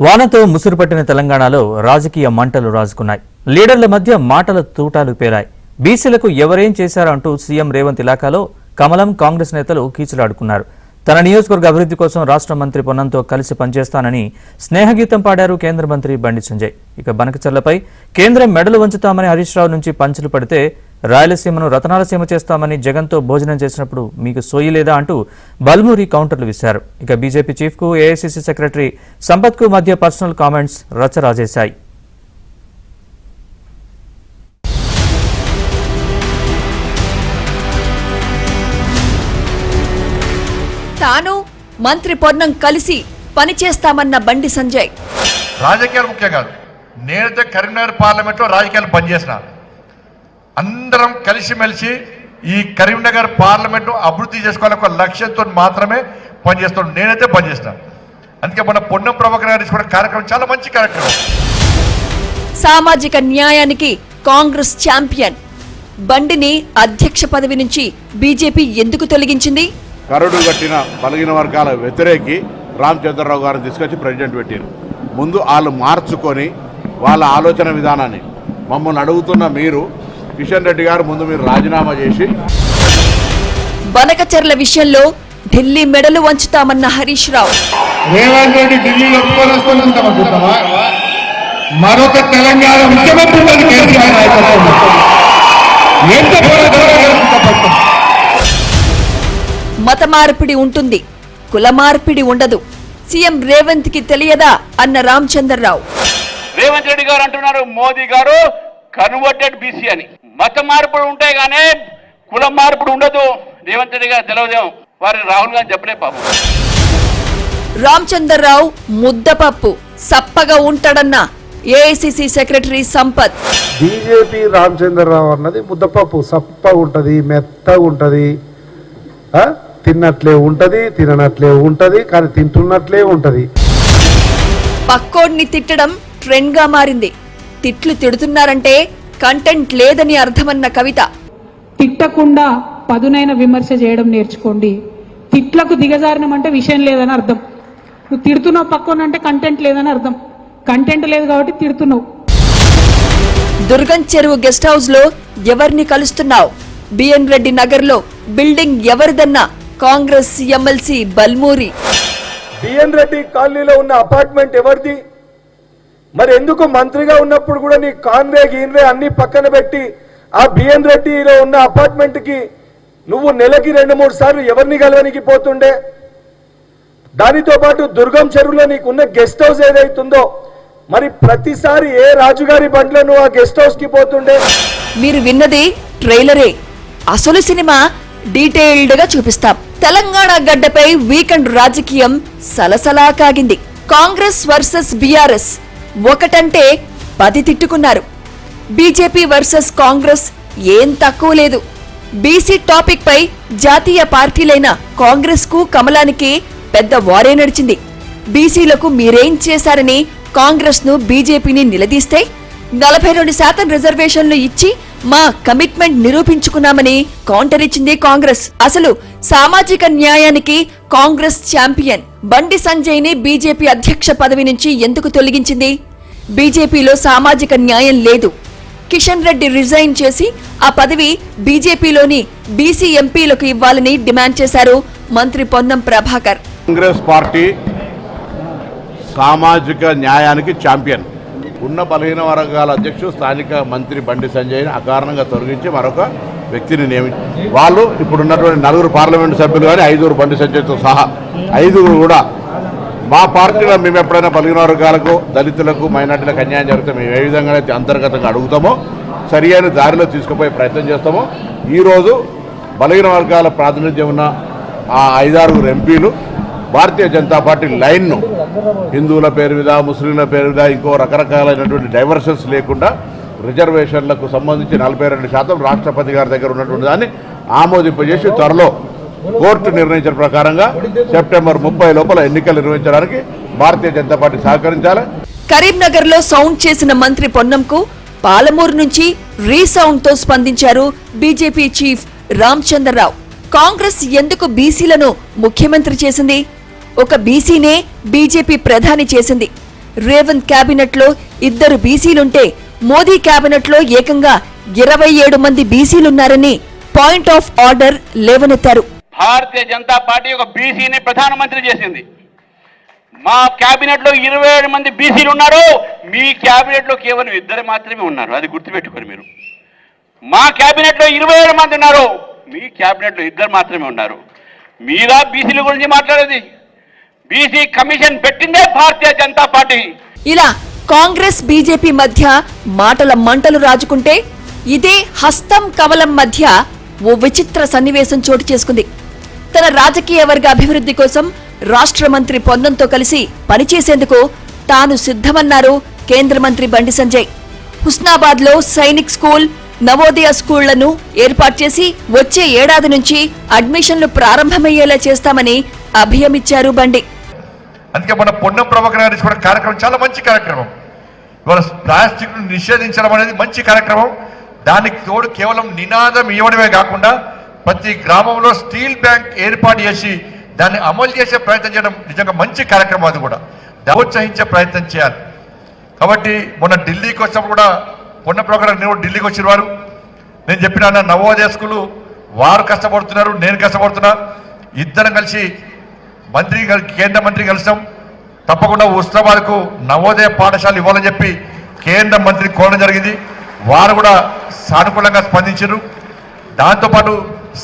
వానతో ముసురుపట్టిన తెలంగాణలో రాజకీయ మంటలు రాజుకున్నాయి. లీడర్ల మధ్య మాటల తూటాలు పేలాయి. బీసీలకు ఎవరేం చేశారంటూ సీఎం రేవంత్ ఇలాకాలో కమలం కాంగ్రెస్ నేతలు కీచులాడుకున్నారు. తన నియోజకవర్గ అభివృద్ధి కోసం రాష్ట్ర మంత్రి పొన్నంతో కలిసి పనిచేస్తానని స్నేహగీతం పాడారు కేంద్ర మంత్రి బండి సంజయ్. ఇక బనకచర్లపై కేంద్రం మెడలు వంచుతామని హరీష్ రావు నుంచి పంచులు పడితే రాయలసీమను రతనాలసీమ చేస్తామని జగన్తో భోజనం చేసినప్పుడు మీకు సోయి లేదా అంటూ బల్మూరి కౌంటర్లు విశారు. ఇక బీజేపీ చీఫ్ కు ఏఐసీసీ సెక్రటరీ సంపత్ కు మధ్య పర్సనల్ కామెంట్స్ రచ్చరాజేశాయి. తాను మంత్రి పొన్నం కలిసి పనిచేస్తామన్న బండి సంజయ్. రాజకీయాలు ముఖ్యం కాదు. నేనైతే కరీంనగర్ పార్లమెంట్లో రాజకీయాలు పనిచేసిన, అందరం కలిసిమెలిసి ఈ కరీంనగర్ పార్లమెంట్ అభివృద్ధి చేసుకోవాలని ఒక లక్ష్యంతో మాత్రమే పనిచేస్తున్నాను. నేనైతే పనిచేసిన. అందుకే మన పొన్నం ప్రభాకర్ గారు తీసుకున్న కార్యక్రమం చాలా మంచి కార్యక్రమం. సామాజిక న్యాయానికి కాంగ్రెస్ ఛాంపియన్ బండిని అధ్యక్ష పదవి నుంచి బీజేపీ ఎందుకు తొలగించింది? కరడు కట్టిన బలహీన వర్గాల వ్యతిరేకి రామచంద్రరావు గారిని తీసుకొచ్చి ప్రెసిడెంట్ పెట్టారు. ముందు వాళ్ళు మార్చుకొని వాళ్ళ ఆలోచన విధానాన్ని మమ్మల్ని అడుగుతున్న మీరు కిషన్ రెడ్డి గారు ముందు మీరు రాజీనామా చేసి. బనకచర్ల విషయంలో ఢిల్లీ మెడలు వంచుతామన్న హరీష్ రావు. రేవంత్ రెడ్డి ఢిల్లీలో మరొక తెలంగాణ ముఖ్యమంత్రి మత మార్పిడి ఉంటుంది, కుల మార్పిడి ఉండదు. సీఎం రేవంత్ కి తెలియదా అన్న రామచంద్రరావు. రేవంత్ రెడ్డి గారు అంటున్నారు మోదీ గారు కన్వర్టెడ్ బీసీ అని. మత మార్పుడు ఉంటే గానీ కుల మార్పుడు ఉండదు. రేవంత్ రెడ్డి గారు తెలియదేమో, వారి రాహుల్ గాంధీ చెప్పలే పాపం. రామచంద్రరావు ముద్దపప్పు సప్పగా ఉంటాడన్న AICC secretary Sampath. BJP Ramachandra Rao అన్నది ముద్దపప్పు సప్ప ఉంటది, మెత్తగా ఉంటది, తిన్నట్లే ఉంటది, తిననట్లే ఉంటది, కానీ తింటున్నట్లే ఉంటది. పక్కోడిని తిట్టడం ట్రెండ్ గా మారింది. తిట్లు తిడుతున్నారంటే కంటెంట్ లేదని అర్థమన్న కవిత. తిట్టకుండా పదునైన విమర్శ చేయడం నేర్చుకోండి. తిట్లకు దిగజారినమంటే విషయం లేదని అర్థం. నువ్వు తిడుతున్నావు పక్కోనంటే కంటెంట్ లేదని అర్థం. కంటెంట్ లేదు కాబట్టి తిడుతున్నావు. దుర్గం చెరువు గెస్ట్ హౌస్ లో ఎవరిని కలుస్తున్నావు? బిఎన్ రెడ్డి నగర్ లో బిల్డింగ్ ఎవరిదన్నా కాంగ్రెస్ ఎమ్మెల్సీ బల్మూరి. బిఎన్ రెడ్డి కాలనీలో ఉన్న అపార్ట్మెంట్ ఎవరిది? మరి ఎందుకు మంత్రిగా ఉన్నప్పుడు కూడా నీ కాన్వే గీన్వే అన్ని పక్కన పెట్టి ఆ బిఎన్ రెడ్డిలో ఉన్న అపార్ట్మెంట్ కి నువ్వు నెలకి 2-3 సార్లు ఎవరిని కలవనికి పోతుండే? దానితో పాటు దుర్గం చెరువులో నీకున్న గెస్ట్ హౌస్ ఏదైతుందో మరి ప్రతిసారి ఏ రాజుగారి బండ్లో నువ్వు ఆ గెస్ట్ హౌస్ కి పోతుండే? మీరు విన్నది ట్రైలరే. అసలు సినిమా డీటెయిల్డ్ గా చూపిస్తాం. తెలంగాణ గడ్డపై వీకెండ్ రాజకీయం సలసలా కాగింది. కాంగ్రెస్ వర్సెస్ బీఆర్ఎస్ ఒకటంటే 10 తిట్టుకున్నారు. బీజేపీ వర్సెస్ కాంగ్రెస్ ఏం తక్కువ లేదు. బీసీ టాపిక్ పై జాతీయ పార్టీలైన కాంగ్రెస్ కు కమలానికి పెద్ద వారే నడిచింది. బీసీలకు మీరేం చేశారని కాంగ్రెస్ ను బీజేపీని నిలదీస్తే 42% రిజర్వేషన్లు ఇచ్చి మా కమిట్మెంట్ నిరూపించుకున్నామని కౌంటర్ ఇచ్చింది కాంగ్రెస్. అసలు సామాజిక న్యాయానికి కాంగ్రెస్ ఛాంపియన్ బండి సంజయ్ ని బీజేపీ అధ్యక్ష పదవి నుంచి ఎందుకు తొలగించింది? బీజేపీలో సామాజిక న్యాయం లేదు. కిషన్ రెడ్డి రిజైన్ చేసి ఆ పదవి బీజేపీలోని బీసీ ఎంపీలకు ఇవ్వాలని డిమాండ్ చేశారు మంత్రి పొన్నం ప్రభాకర్. కాంగ్రెస్ పార్టీ సామాజిక న్యాయానికి ఛాంపియన్. ఉన్న బలహీన వర్గాల అధ్యక్షుడు స్థానిక మంత్రి బండి సంజయ్ని అకారణంగా తొలగించి మరొక వ్యక్తిని నియమించి వాళ్ళు ఇప్పుడు ఉన్నటువంటి 4 పార్లమెంటు సభ్యులు కానీ 5 బండి సంజయ్తో సహా 5 కూడా మా పార్టీలో మేము ఎప్పుడైనా బలహీన వర్గాలకు, దళితులకు, మైనార్టీలకు అన్యాయం జరిగితే మేము ఏ విధంగా అయితే అంతర్గతంగా అడుగుతామో సరి అయిన దారిలో తీసుకుపోయే ప్రయత్నం చేస్తామో ఈరోజు బలహీన వర్గాల ప్రాతినిధ్యం ఉన్న ఆ 5-6 ఎంపీలు భారతీయ జనతా పార్టీ లైన్ను హిందువుల పేరు మీద, ముస్లింల పేరు మీద ఇంకో రకరకాలైనటువంటి డైవర్షన్స్ లేకుండా రిజర్వేషన్లకు సంబంధించి 42% రాష్ట్రపతి గారి దగ్గర ఉన్నటువంటి దాన్ని ఆమోదింపజేసి త్వరలో కోర్టు నిర్ణయించిన ప్రకారంగా సెప్టెంబర్ 30 లోపల ఎన్నికలు నిర్వహించడానికి భారతీయ జనతా పార్టీ సహకరించాలి. కరీంనగర్ లో సౌండ్ చేసిన మంత్రి పొన్నంకు పాలమూరు నుంచి రీసౌండ్ తో స్పందించారు బీజేపీ చీఫ్ రామచంద్రరావు. కాంగ్రెస్ ఎందుకు బీసీలను ముఖ్యమంత్రి చేసింది? ఒక బీసీనే బీజేపీ ప్రధాని చేసింది. రేవంత్ కేబినెట్ లో 2 బీసీలుంటే మోదీ కేబినెట్ లో ఏకంగా 27 మంది బీసీలున్నారని పాయింట్ ఆఫ్ ఆర్డర్ లేవనెత్తారు. భారతీయ జనతా పార్టీ ఒక బీసీని ప్రధానమంత్రి చేసింది. మా కేబినెట్ లో 27 మంది బీసీలు ఉన్నారు. మీ కేబినెట్ లో కేవలం 2 మాత్రమే ఉన్నారు. అది గుర్తుపెట్టుకోండి మీరు. మా కేబినెట్ లో 27 మంది ఉన్నారు. మీ కేబినెట్ లో 2 మాత్రమే ఉన్నారు. మీరా బీసీల గురించి మాట్లాడేది? బీసీ కమిషన్ పెట్టిందే భారతీయ జనతా పార్టీ. ఇలా కాంగ్రెస్ బీజేపీ మధ్య మాటల మంటలు రాజుకుంటే ఇదే హస్తం కమలం మధ్య ఓ విచిత్ర సన్నివేశం చోటు చేసుకుంది. తన రాజకీయ వర్గ అభివృద్ధి కోసం రాష్ట్ర మంత్రి పొన్నంతో కలిసి పనిచేసేందుకు తాను సిద్ధమన్నారు కేంద్ర మంత్రి బండి సంజయ్. హుస్నాబాద్ లో సైనిక్ స్కూల్, నవోదయ స్కూళ్లను ఏర్పాటు చేసి వచ్చే ఏడాది నుంచి అడ్మిషన్లు ప్రారంభమయ్యేలా చేస్తామని అభయమిచ్చారు బండి. అందుకే మన పొన్నం ప్రభాకర్ గారి కూడా కార్యక్రమం చాలా మంచి కార్యక్రమం. ఇవాళ ప్లాస్టిక్ ను నిషేధించడం అనేది మంచి కార్యక్రమం. దానికి తోడు కేవలం నినాదం ఇవ్వడమే కాకుండా ప్రతి గ్రామంలో స్టీల్ బ్యాంక్ ఏర్పాటు చేసి దాన్ని అమలు చేసే ప్రయత్నం చేయడం నిజంగా మంచి కార్యక్రమం. అది కూడా ప్రోత్సహించే ప్రయత్నం చేయాలి. కాబట్టి మొన్న ఢిల్లీకి వచ్చినప్పుడు కూడా పొన్న ప్రభాకర్ గారు ఢిల్లీకి వచ్చిన వారు నేను చెప్పిన నవోదయ స్కూలు వారు కష్టపడుతున్నారు, నేను కష్టపడుతున్నా. ఇద్దరం కలిసి కేంద్ర మంత్రి కలిసాం. తప్పకుండా హుస్నాబాద్కు నవోదయ పాఠశాల ఇవ్వాలని చెప్పి కేంద్ర మంత్రి కోరడం జరిగింది. వారు కూడా సానుకూలంగా స్పందించారు. దాంతోపాటు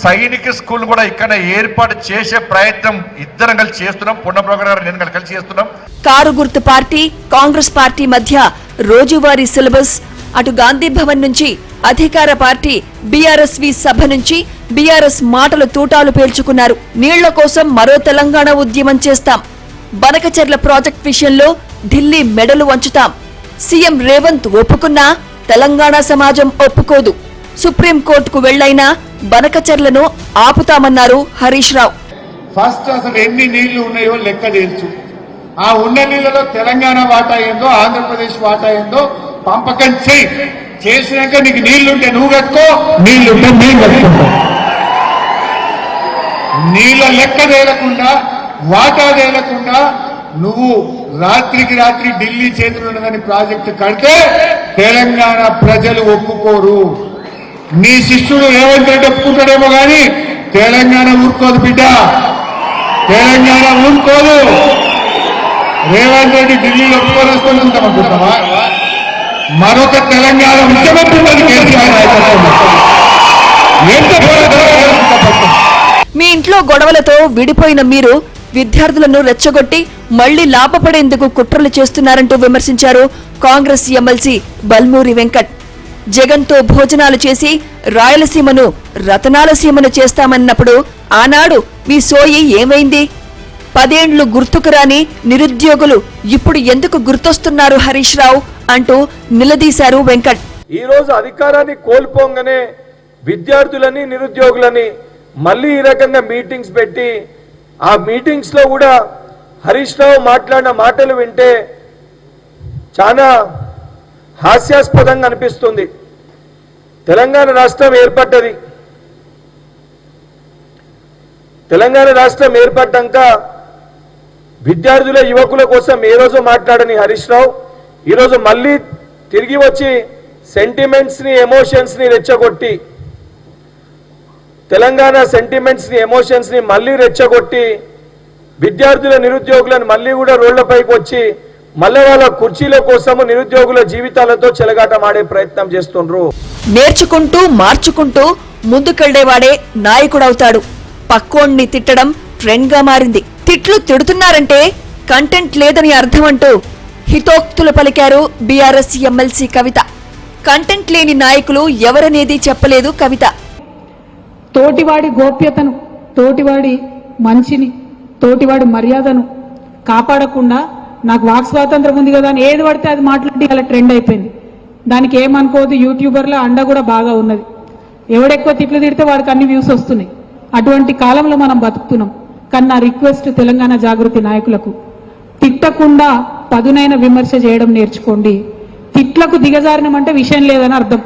సైనిక స్కూల్ కూడా ఇక్కడ ఏర్పాటు చేసే ప్రయత్నం ఇద్దరం కలిసి చేస్తున్నాం. పొన్న ప్రభాకర్ గారు నేను కలిసి చేస్తున్నాం. కారు గుర్తు పార్టీ, కాంగ్రెస్ పార్టీ మధ్య రోజువారీ సిలబస్, అటు గాంధీ భవన్ నుంచి అధికార పార్టీ బీఆర్ఎస్వి సభ నుంచి బీఆర్ఎస్ మాటలు తూటాలు పేల్చుకున్నారు. నీళ్ల కోసం మరో తెలంగాణ ఉద్యమం చేస్తాం, బనకచెర్ల ప్రాజెక్ట్ విషయంలో ఢిల్లీ మెడలు వంచుతాం, సీఎం రేవంత్ ఒప్పుకున్నా తెలంగాణ సమాజం ఒప్పుకోదు, సుప్రీంకోర్టుకు వెళ్లైనా బనకచెర్లను ఆపుతామన్నారు హరీష్ రావు. ఫస్ట్ అసలు ఎన్ని నీళ్లు ఉన్నాయో లెక్క తెలుసు. ఆ ఉన్న నీళ్లలో తెలంగాణ వాటా ఏందో, ఆంధ్రప్రదేశ్ వాటా ఏందో పంపకం చేసినాక నీకు నీళ్లుంటే నువ్వు కట్టుకో, నీళ్లుంటే మేము కట్టుకుంటాం. నీళ్ల లెక్క తేలకుండా, వాటా తేలకుండా నువ్వు రాత్రికి రాత్రి ఢిల్లీ చేతులు ఉన్నదని ప్రాజెక్టు కడితే తెలంగాణ ప్రజలు ఒప్పుకోరు. నీ శిష్యుడు రేవంత్ రెడ్డి ఒప్పుకుంటాడేమో కానీ తెలంగాణ ఊరుకోదు బిడ్డ, తెలంగాణ ఊరుకోదు. రేవంత్ రెడ్డి ఢిల్లీలో ఒప్పుకొని వస్తుంది అనుకుంటావా? మరొక తెలంగాణ ముఖ్యమంత్రి మీ ఇంట్లో గొడవలతో విడిపోయిన మీరు విద్యార్థులను రెచ్చగొట్టి మళ్లీ లాభపడేందుకు కుట్రలు చేస్తున్నారంటూ విమర్శించారు కాంగ్రెస్ ఎమ్మెల్సీ బల్మూరి వెంకట్. జగన్తో భోజనాలు చేసి రాయలసీమను రతనాల సీమను చేస్తామన్నప్పుడు ఆనాడు మీ సోయి ఏమైంది? 10 ఏండ్లు గుర్తుకు రాని నిరుద్యోగులు ఇప్పుడు ఎందుకు గుర్తొస్తున్నారు హరీష్ రావు అంటూ నిలదీశారు వెంకట్. ఈ రోజు అధికారాన్ని కోల్పోగానే విద్యార్థులని, నిరుద్యోగులని మళ్ళీ ఈ రకంగా మీటింగ్స్ పెట్టి ఆ మీటింగ్స్ లో కూడా హరీష్ రావు మాట్లాడిన మాటలు వింటే చాలా హాస్యాస్పదంగా అనిపిస్తుంది. తెలంగాణ రాష్ట్రం ఏర్పడ్డది. తెలంగాణ రాష్ట్రం ఏర్పడ్డాక విద్యార్థుల, యువకుల కోసం ఏ రోజు మాట్లాడని హరీష్ రావు ఈరోజు మళ్ళీ తిరిగి వచ్చి సెంటిమెంట్స్ ని, ఎమోషన్స్ ని రెచ్చగొట్టి, తెలంగాణ సెంటిమెంట్స్ ని, ఎమోషన్స్ ని మళ్ళీ రెచ్చగొట్టి విద్యార్థుల, నిరుద్యోగులను మళ్ళీ కూడా రోడ్లపైకి వచ్చి మళ్ళీ వాళ్ళ కుర్చీల కోసము నిరుద్యోగుల జీవితాలతో చెలగాటమాడే ప్రయత్నం చేస్తుండ్రు. నేర్చుకుంటూ మార్చుకుంటూ ముందుకెళ్లేవాడే నాయకుడవుతాడు. పక్కోణ్ణి తిట్టడం ట్రెండ్ గా మారింది. తిట్లు తిడుతున్నారంటే కంటెంట్ లేదని అర్థమంటూ హితోక్తులు పలికారు బీఆర్ఎస్ ఎమ్మెల్సీ కవిత. కంటెంట్ లేని నాయకులు ఎవరనేది చెప్పలేదు కవిత. తోటివాడి గోప్యతను, తోటివాడి మంచిని, తోటివాడి మర్యాదను కాపాడకుండా నాకు వాక్ స్వాతంత్రం ఉంది కదా అని ఏది పడితే అది మాట్లాడి అలా ట్రెండ్ అయిపోయింది. దానికి ఏమనుకోవద్దు, యూట్యూబర్ల అండ కూడా బాగా ఉన్నది. ఎవడెక్కువ తిట్లు తిడితే వాడికి అన్ని వ్యూస్ వస్తున్నాయి. అటువంటి కాలంలో మనం బతుకుతున్నాం. కానీ నా రిక్వెస్ట్ తెలంగాణ జాగృతి నాయకులకు, తిట్టకుండా పదునైన విమర్శ చేయడం నేర్చుకోండి. తిట్లకు దిగజారినమంటే విషయం లేదని అర్థం.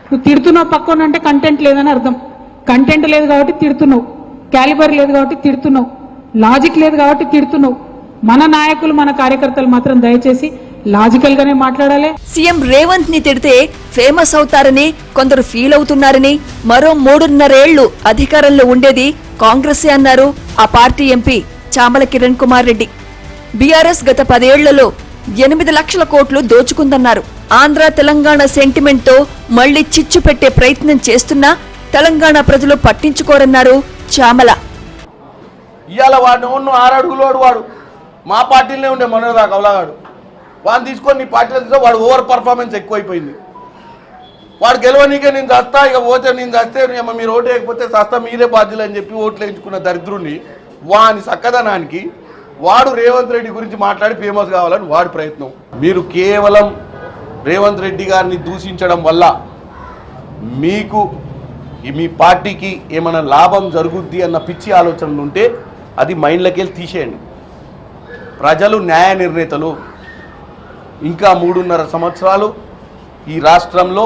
నువ్వు తిడుతున్నావు పక్కన అంటే కంటెంట్ లేదని అర్థం. కంటెంట్ లేదు కాబట్టి తిడుతున్నావు, క్యాలిబర్ లేదు కాబట్టి తిడుతున్నావు, లాజిక్ లేదు కాబట్టి తిడుతున్నావు. మన నాయకులు మన కార్యకర్తలు మాత్రం దయచేసి లాజికల్ గానే మాట్లాడాలి. సీఎం రేవంత్ ని తిడితే ఫేమస్ అవుతారని కొందరు ఫీల్ అవుతున్నారని, మరో 3.5 ఏళ్లు అధికారంలో ఉండేది కాంగ్రెసే అన్నారు ఆ party MP Chamala Kiran Kumar Reddy. BRS గత 10 ఏళ్లలో 8 లక్షల కోట్లు దోచుకుందన్నారు. ఆంధ్ర తెలంగాణ సెంటిమెంట్ తో మళ్లీ చిచ్చు పెట్టే ప్రయత్నం చేస్తున్నా తెలంగాణ ప్రజలు పట్టించుకోరన్నారు చామల. ఇవాళ వాడు 6 అడుగులోడు వాడు మా పార్టీలోనే ఉండే మనోదాకా అవలాగాడు వాడిని తీసుకొని నీ పార్టీలో వాడు ఓవర్ పర్ఫార్మెన్స్ ఎక్కువైపోయింది. వాడు గెలవనీకే నేను చస్తా, ఇక పోతే నేను చస్తే మీరు ఓటు వేయకపోతే చస్తా మీరే బాధ్యులు అని చెప్పి ఓట్లు వేయించుకున్న దరిద్రుణ్ణి వాని చక్కదనానికి వాడు రేవంత్ రెడ్డి గురించి మాట్లాడి ఫేమస్ కావాలని వాడి ప్రయత్నం. మీరు కేవలం రేవంత్ రెడ్డి గారిని దూషించడం వల్ల మీకు మీ పార్టీకి ఏమైనా లాభం జరుగుద్ది అన్న పిచ్చి ఆలోచనలు ఉంటే అది మైండ్లోకి వెళ్ళి తీసేయండి. ప్రజలు న్యాయ నిర్ణేతలు. ఇంకా 3.5 సంవత్సరాలు ఈ రాష్ట్రంలో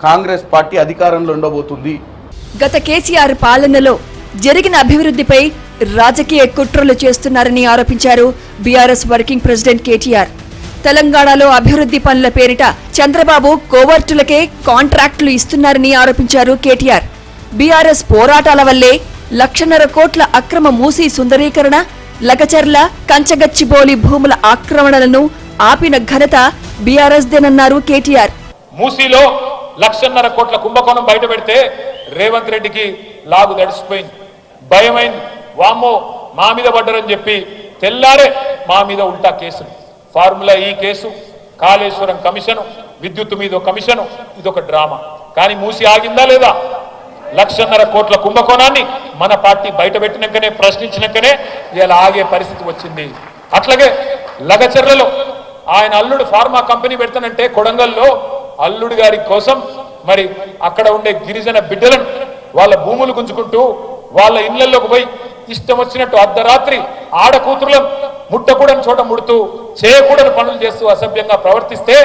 కాంగ్రెస్ పార్టీ అధికారంలో ఉండబోతుంది. గత కేసీఆర్ పాలనలో జరిగిన అభివృద్ధిపై రాజకీయ కుట్రలు చేస్తున్నారని ఆరోపించారు బీఆర్ఎస్ వర్కింగ్ ప్రెసిడెంట్ కేటీఆర్. తెలంగాణలో అభివృద్ధి పనుల పేరిట చంద్రబాబు కోవర్టులకే కాంట్రాక్టులు ఇస్తున్నారని ఆరోపించారు కేటీఆర్. బీఆర్ఎస్ పోరాటాల వల్లే 1,50,000 కోట్ల అక్రమ మూసీ సుందరీకరణ, లగచర్ల, కంచగచ్చిబౌలి భూముల ఆక్రమణలను ఆపిన ఘనత బీఆర్ఎస్ దేనన్నారు కేటీఆర్. మూసీలో 1,50,000 కోట్ల కుంభకోణం బయట పెడితే రేవంత్ రెడ్డికి లాగు దడిసిపోయింది, భయమైంది. వామ్మో మా మీద పడ్డారని చెప్పి తెల్లారే మా మీద ఉల్టా కేసులు, ఫార్ములా ఈ కేసు, కాళేశ్వరం కమిషను, విద్యుత్ మీద కమిషను, ఇదొక డ్రామా. కానీ మూసి ఆగిందా లేదా? 1,50,000 కోట్ల కుంభకోణాన్ని మన పార్టీ బయట పెట్టినాకనే, ప్రశ్నించినాకనే ఇలా ఆగే పరిస్థితి వచ్చింది. అట్లాగే లగచర్లలో ఆయన అల్లుడు ఫార్మా కంపెనీ పెడతానంటే కొడంగల్లో అల్లుడు గారి కోసం మరి అక్కడ ఉండే గిరిజన బిడ్డలను వాళ్ళ భూములు గుంజుకుంటూ వాళ్ళ ఇళ్లలోకి పోయి ఇష్టం వచ్చినట్టు అర్ధరాత్రి ఆడకూతురులను ముట్టకూడని చోట ముడుతూ చేయకూడని పనులు చేస్తూ అసభ్యంగా ప్రవర్తిస్తే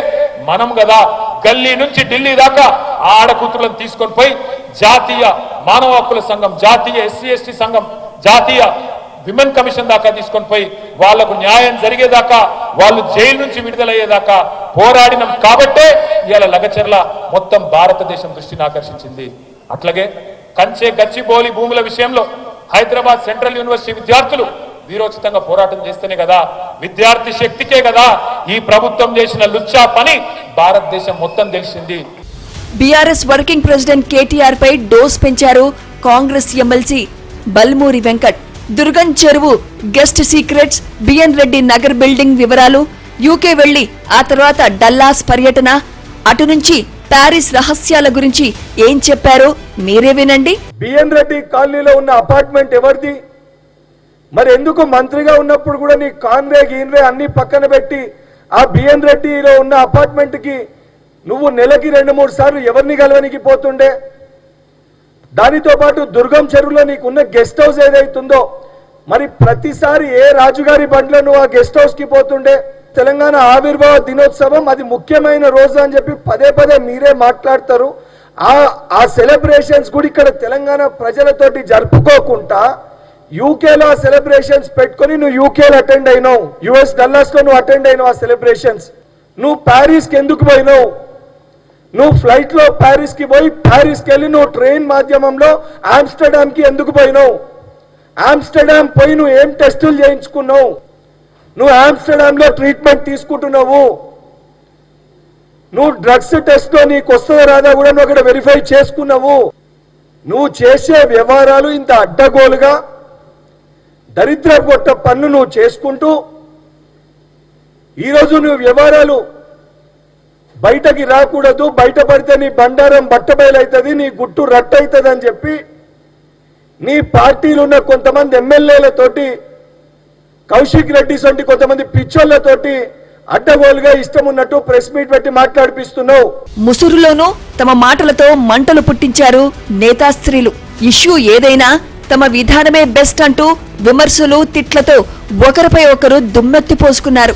మనం కదా గల్లీ నుంచి ఢిల్లీ దాకా ఆ ఆడకూతురులను తీసుకొని పోయి జాతీయ మానవ హక్కుల సంఘం, జాతీయ ఎస్సీ ఎస్టీ సంఘం, జాతీయ విమెన్ కమిషన్ దాకా తీసుకొని పోయి వాళ్లకు న్యాయం జరిగేదాకా, వాళ్ళు జైలు నుంచి విడుదలయ్యేదాకా పోరాడినం కాబట్టే ఇవాళ లగచర్ల మొత్తం భారతదేశం దృష్టిని ఆకర్షించింది. అట్లాగే కంచె గచ్చిబౌలి భూముల విషయంలో హైదరాబాద్ సెంట్రల్ యూనివర్సిటీ విద్యార్థులు వీరోచితంగా పోరాటం చేస్తేనే కదా, విద్యార్థి శక్తికే కదా ఈ ప్రభుత్వం చేసిన లుచ్చా పని భారతదేశం మొత్తం తెలిసింది. బీఆర్ఎస్ వర్కింగ్ ప్రెసిడెంట్ కేటీఆర్ పై డోస్ పెంచారు Congress MLC Balmuri Venkat. Durgam Cheruvu guest secrets, BN Reddy Nagar building వివరాలు, యూకే వెళ్లి ఆ తర్వాత డల్లాస్ పర్యటన, అటు నుంచి ప్యారిస్ రహస్యాల గురించి ఏం చెప్పారో మీరే వినండి. బిఎన్ రెడ్డి కాలనీలో ఉన్న అపార్ట్మెంట్ ఎవరిది? మరి ఎందుకు మంత్రిగా ఉన్నప్పుడు కూడా నీ కాన్వే గీన్వే అన్ని పక్కన పెట్టి ఆ బిఎన్ రెడ్డిలో ఉన్న అపార్ట్మెంట్ కి నువ్వు నెలకి 2-3 సార్లు ఎవరిని కలవనికి పోతుండే? దానితో పాటు దుర్గం చెరువులో నీకున్న గెస్ట్ హౌస్ ఏదైతుందో మరి ప్రతిసారి ఏ రాజుగారి బండ్లో నువ్వు ఆ గెస్ట్ హౌస్ కి పోతుండే? తెలంగాణ ఆవిర్భావ దినోత్సవం అది ముఖ్యమైన రోజు అని చెప్పి పదే మీరే మాట్లాడతారు. ఆ సెలబ్రేషన్స్ కూడా ఇక్కడ తెలంగాణ ప్రజలతోటి జరుపుకోకుండా యూకేలో ఆ సెలబ్రేషన్స్ పెట్టుకొని నువ్వు యూకేలో అటెండ్ అయినావు, యుఎస్ డల్లాస్ లో నువ్వు అటెండ్ అయినావు ఆ సెలబ్రేషన్స్. నువ్వు ప్యారిస్కి ఎందుకు పోయినావు? నువ్వు ఫ్లైట్ లో ప్యారిస్ కి పోయి ప్యారిస్కి వెళ్ళి నువ్వు ట్రైన్ మాధ్యమంలో ఆమ్స్టర్డామ్ కి ఎందుకు పోయినావు? ఆమ్స్టర్డామ్ పోయి నువ్వు ఏం టెస్టులు చేయించుకున్నావు? నువ్వు ఆమ్స్టర్డామ్ లో ట్రీట్మెంట్ తీసుకుంటున్నావు, నువ్వు డ్రగ్స్ టెస్ట్ లో నీకు వస్తుందో రాదా కూడా నువ్వు అక్కడ వెరిఫై చేసుకున్నావు. నువ్వు చేసే వ్యవహారాలు ఇంత అడ్డగోలుగా దరిద్ర కొట్ట పన్ను నువ్వు చేసుకుంటూ ఈరోజు నువ్వు వ్యవహారాలు బయటకి రాకూడదు, బయటపడితే నీ బండారం బట్టబయలవుతుంది, నీ గుట్టు రట్టవుతుంది అని చెప్పి నీ పార్టీలు ఉన్న కొంతమంది ఎమ్మెల్యేలతోటి, కౌశిక్ రెడ్డి వంటి కొంతమంది పిచ్చోళ్లతోటి అడ్డగోలుగా ఇష్టం ఉన్నట్టు ప్రెస్ మీట్ పెట్టి మాట్లాడిపిస్తున్నావు. ముసురులోనూ తమ మాటలతో మంటలు పుట్టించారు నేతాస్త్రీలు. ఇష్యూ ఏదైనా తమ విధానమే బెస్ట్ అంటూ విమర్శలు, తిట్లతో ఒకరిపై ఒకరు దుమ్మెత్తి పోసుకున్నారు.